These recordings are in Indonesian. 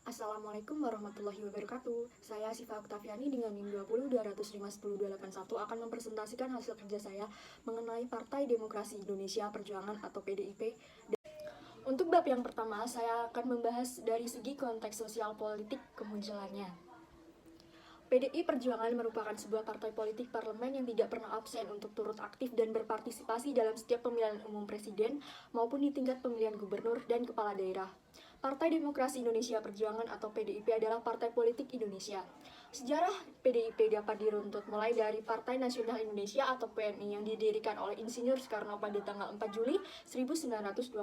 Assalamualaikum warahmatullahi wabarakatuh. Saya Siva Oktaviani dengan NIM 20 205 10 281 akan mempresentasikan hasil kerja saya mengenai Partai Demokrasi Indonesia Perjuangan atau PDIP. Untuk bab yang pertama, saya akan membahas dari segi konteks sosial politik kemunculannya. PDI Perjuangan merupakan sebuah partai politik parlemen yang tidak pernah absen untuk turut aktif dan berpartisipasi dalam setiap pemilihan umum presiden maupun di tingkat pemilihan gubernur dan kepala daerah. Partai Demokrasi Indonesia Perjuangan atau PDIP adalah partai politik Indonesia. Sejarah PDIP dapat diruntut mulai dari Partai Nasional Indonesia atau PNI yang didirikan oleh Insinyur Soekarno pada tanggal 4 Juli 1927.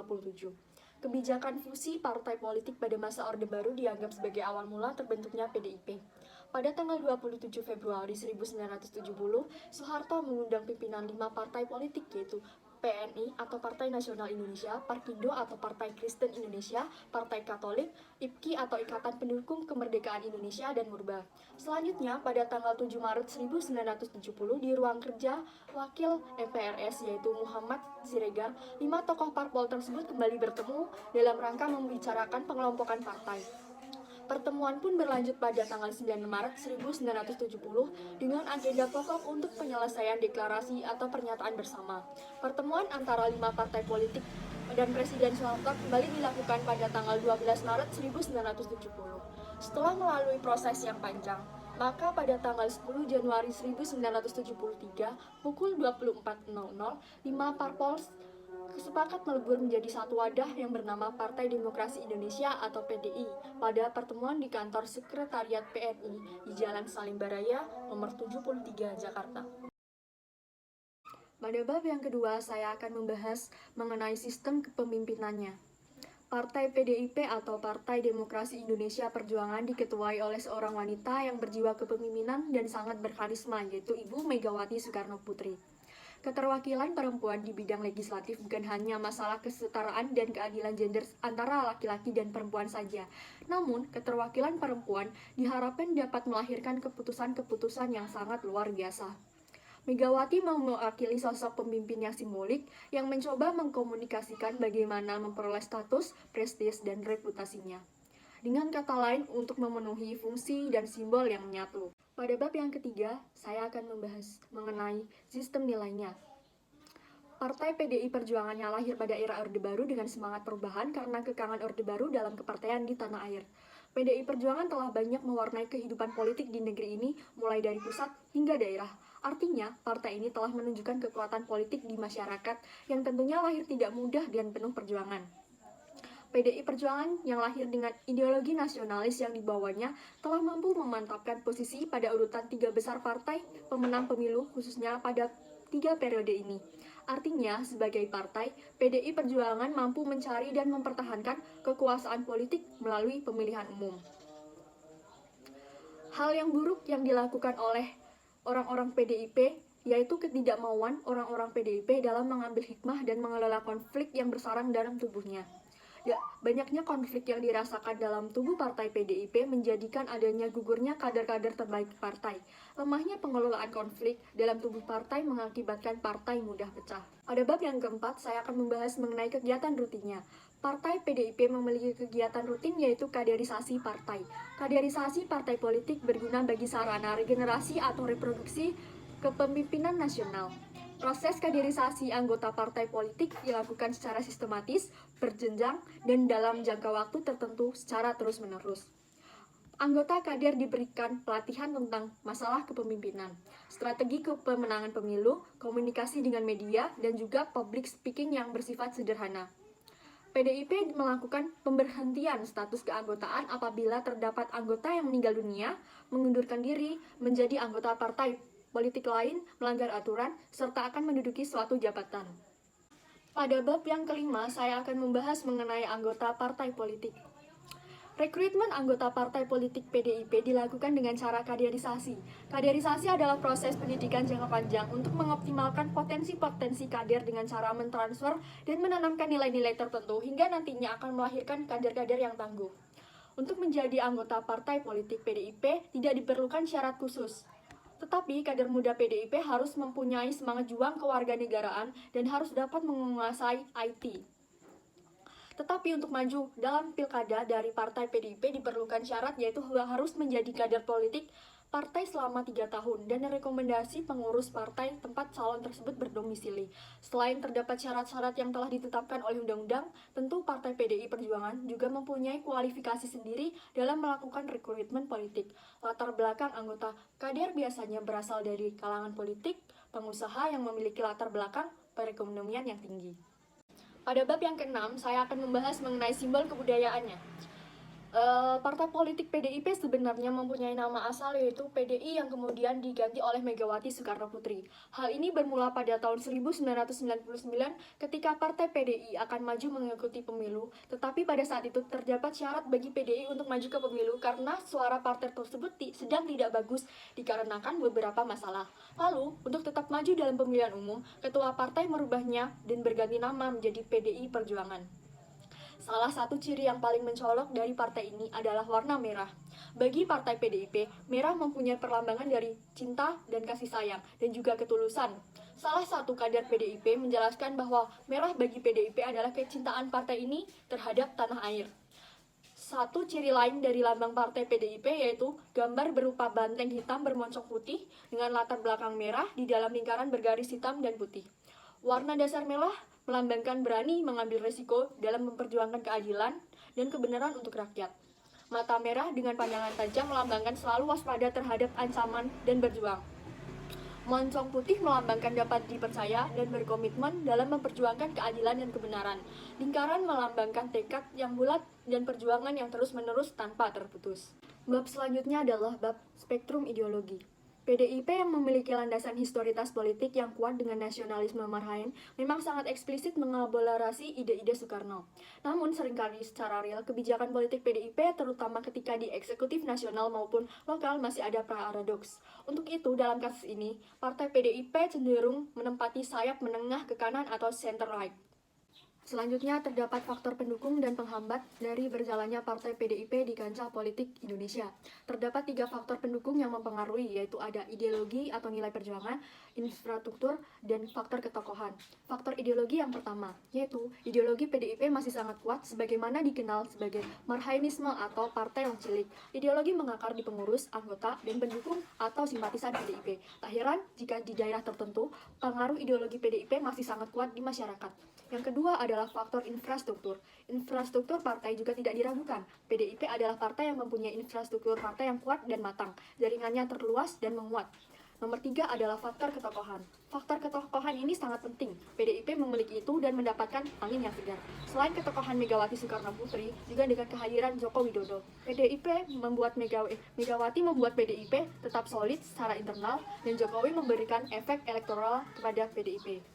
Kebijakan fusi partai politik pada masa Orde Baru dianggap sebagai awal mula terbentuknya PDIP. Pada tanggal 27 Februari 1970, Soeharto mengundang pimpinan 5 partai politik yaitu PNI atau Partai Nasional Indonesia, Parkindo atau Partai Kristen Indonesia, Partai Katolik, IPKI atau Ikatan Pendukung Kemerdekaan Indonesia, dan Murba. Selanjutnya, pada tanggal 7 Maret 1970 di ruang kerja Wakil MPRS yaitu Muhammad Siregar, 5 tokoh parpol tersebut kembali bertemu dalam rangka membicarakan pengelompokan partai. Pertemuan pun berlanjut pada tanggal 9 Maret 1970 dengan agenda pokok untuk penyelesaian deklarasi atau pernyataan bersama. Pertemuan antara 5 partai politik dan Presiden Soeharto kembali dilakukan pada tanggal 12 Maret 1970. Setelah melalui proses yang panjang, maka pada tanggal 10 Januari 1973 pukul 24.00, 5 parpol sepakat melebur menjadi satu wadah yang bernama Partai Demokrasi Indonesia atau PDI pada pertemuan di kantor Sekretariat PNI di Jalan Salimba Raya nomor 73 Jakarta. Pada bab yang kedua, saya akan membahas mengenai sistem kepemimpinannya. Partai PDIP atau Partai Demokrasi Indonesia Perjuangan diketuai oleh seorang wanita yang berjiwa kepemimpinan dan sangat berkarisma, yaitu Ibu Megawati Soekarno Putri. Keterwakilan perempuan di bidang legislatif bukan hanya masalah kesetaraan dan keadilan gender antara laki-laki dan perempuan saja. Namun, keterwakilan perempuan diharapkan dapat melahirkan keputusan-keputusan yang sangat luar biasa. Megawati mau mewakili sosok pemimpin yang simbolik yang mencoba mengkomunikasikan bagaimana memperoleh status, prestis, dan reputasinya. Dengan kata lain, untuk memenuhi fungsi dan simbol yang menyatu. Pada bab yang ketiga, saya akan membahas mengenai sistem nilainya. Partai PDI Perjuangan yang lahir pada era Orde Baru dengan semangat perubahan karena kekangan Orde Baru dalam kepartaian di tanah air. PDI Perjuangan telah banyak mewarnai kehidupan politik di negeri ini, mulai dari pusat hingga daerah. Artinya, partai ini telah menunjukkan kekuatan politik di masyarakat yang tentunya lahir tidak mudah dan penuh perjuangan. PDI Perjuangan yang lahir dengan ideologi nasionalis yang dibawanya telah mampu memantapkan posisi pada urutan 3 besar partai pemenang pemilu khususnya pada 3 periode ini. Artinya, sebagai partai, PDI Perjuangan mampu mencari dan mempertahankan kekuasaan politik melalui pemilihan umum. Hal yang buruk yang dilakukan oleh orang-orang PDIP yaitu ketidakmauan orang-orang PDIP dalam mengambil hikmah dan mengelola konflik yang bersarang dalam tubuhnya. Banyaknya konflik yang dirasakan dalam tubuh partai PDIP menjadikan adanya gugurnya kader-kader terbaik partai. Lemahnya pengelolaan konflik dalam tubuh partai mengakibatkan partai mudah pecah. Pada bab yang keempat, saya akan membahas mengenai kegiatan rutinnya. Partai PDIP memiliki kegiatan rutin yaitu kaderisasi partai. Kaderisasi partai politik berguna bagi sarana regenerasi atau reproduksi kepemimpinan nasional. Proses kaderisasi anggota partai politik dilakukan secara sistematis, berjenjang, dan dalam jangka waktu tertentu secara terus-menerus. Anggota kader diberikan pelatihan tentang masalah kepemimpinan, strategi kepemenangan pemilu, komunikasi dengan media, dan juga public speaking yang bersifat sederhana. PDIP melakukan pemberhentian status keanggotaan apabila terdapat anggota yang meninggal dunia, mengundurkan diri, menjadi anggota partai politik lain, melanggar aturan, serta akan menduduki suatu jabatan. Pada bab yang kelima, saya akan membahas mengenai anggota partai politik. Rekrutmen anggota partai politik PDIP dilakukan dengan cara kaderisasi. Kaderisasi adalah proses pendidikan jangka panjang untuk mengoptimalkan potensi-potensi kader dengan cara mentransfer dan menanamkan nilai-nilai tertentu hingga nantinya akan melahirkan kader-kader yang tangguh. Untuk menjadi anggota partai politik PDIP tidak diperlukan syarat khusus. Tetapi kader muda PDIP harus mempunyai semangat juang kewarganegaraan dan harus dapat menguasai IT. Tetapi untuk maju dalam pilkada dari partai PDIP diperlukan syarat yaitu harus menjadi kader politik partai selama 3 tahun dan rekomendasi pengurus partai tempat calon tersebut berdomisili. Selain terdapat syarat-syarat yang telah ditetapkan oleh undang-undang, tentu Partai PDI Perjuangan juga mempunyai kualifikasi sendiri dalam melakukan rekrutmen politik. Latar belakang anggota kader biasanya berasal dari kalangan politik, pengusaha yang memiliki latar belakang perekonomian yang tinggi. Pada bab yang ke-6, saya akan membahas mengenai simbol kebudayaannya. Partai politik PDIP sebenarnya mempunyai nama asal yaitu PDI yang kemudian diganti oleh Megawati Soekarno Putri. Hal ini bermula pada tahun 1999 ketika Partai PDI akan maju mengikuti pemilu, tetapi pada saat itu terdapat syarat bagi PDI untuk maju ke pemilu karena suara partai tersebut sedang tidak bagus dikarenakan beberapa masalah. Lalu, untuk tetap maju dalam pemilihan umum, ketua partai merubahnya dan berganti nama menjadi PDI Perjuangan. Salah satu ciri yang paling mencolok dari partai ini adalah warna merah. Bagi partai PDIP, merah mempunyai perlambangan dari cinta dan kasih sayang, dan juga ketulusan. Salah satu kader PDIP menjelaskan bahwa merah bagi PDIP adalah kecintaan partai ini terhadap tanah air. Satu ciri lain dari lambang partai PDIP yaitu gambar berupa banteng hitam bermoncong putih dengan latar belakang merah di dalam lingkaran bergaris hitam dan putih. Warna dasar merah melambangkan berani mengambil risiko dalam memperjuangkan keadilan dan kebenaran untuk rakyat. Mata merah dengan pandangan tajam melambangkan selalu waspada terhadap ancaman dan berjuang. Moncong putih melambangkan dapat dipercaya dan berkomitmen dalam memperjuangkan keadilan dan kebenaran. Lingkaran melambangkan tekad yang bulat dan perjuangan yang terus-menerus tanpa terputus. Bab selanjutnya adalah bab spektrum ideologi. PDIP yang memiliki landasan historitas politik yang kuat dengan nasionalisme marhaen memang sangat eksplisit mengelaborasi ide-ide Soekarno. Namun seringkali secara real kebijakan politik PDIP terutama ketika di eksekutif nasional maupun lokal masih ada paradoks. Untuk itu dalam kasus ini, partai PDIP cenderung menempati sayap menengah ke kanan atau center right. Selanjutnya terdapat faktor pendukung dan penghambat dari berjalannya partai PDIP di kancah politik Indonesia. Terdapat 3 faktor pendukung yang mempengaruhi, yaitu ada ideologi atau nilai perjuangan, infrastruktur, dan faktor ketokohan. Faktor ideologi yang pertama, yaitu ideologi PDIP masih sangat kuat sebagaimana dikenal sebagai marhaenisme atau partai yang cilik. Ideologi mengakar di pengurus, anggota, dan pendukung atau simpatisan PDIP. Tak heran jika di daerah tertentu, pengaruh ideologi PDIP masih sangat kuat di masyarakat. Yang kedua adalah faktor infrastruktur. Infrastruktur partai juga tidak diragukan. PDIP adalah partai yang mempunyai infrastruktur partai yang kuat dan matang. Jaringannya terluas dan menguat. Nomor 3 adalah faktor ketokohan. Faktor ketokohan ini sangat penting. PDIP memiliki itu dan mendapatkan angin yang segar. Selain ketokohan Megawati Soekarno Putri, juga dengan kehadiran Joko Widodo. Megawati membuat PDIP tetap solid secara internal dan Jokowi memberikan efek elektoral kepada PDIP.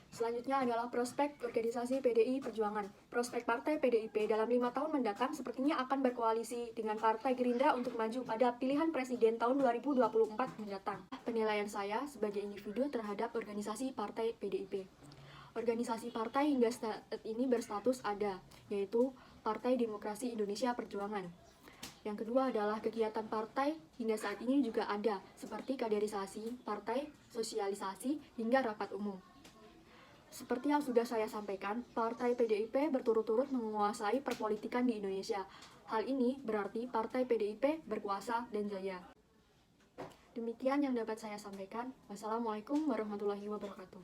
Selanjutnya adalah prospek organisasi PDI Perjuangan. Prospek partai PDIP dalam 5 tahun mendatang sepertinya akan berkoalisi dengan Partai Gerindra untuk maju pada pilihan presiden tahun 2024 mendatang. Penilaian saya sebagai individu terhadap organisasi partai PDIP. Organisasi partai hingga saat ini berstatus ada, yaitu Partai Demokrasi Indonesia Perjuangan. Yang kedua adalah kegiatan partai hingga saat ini juga ada, seperti kaderisasi, partai, sosialisasi, hingga rapat umum. Seperti yang sudah saya sampaikan, Partai PDIP berturut-turut menguasai perpolitikan di Indonesia. Hal ini berarti Partai PDIP berkuasa dan jaya. Demikian yang dapat saya sampaikan. Wassalamualaikum warahmatullahi wabarakatuh.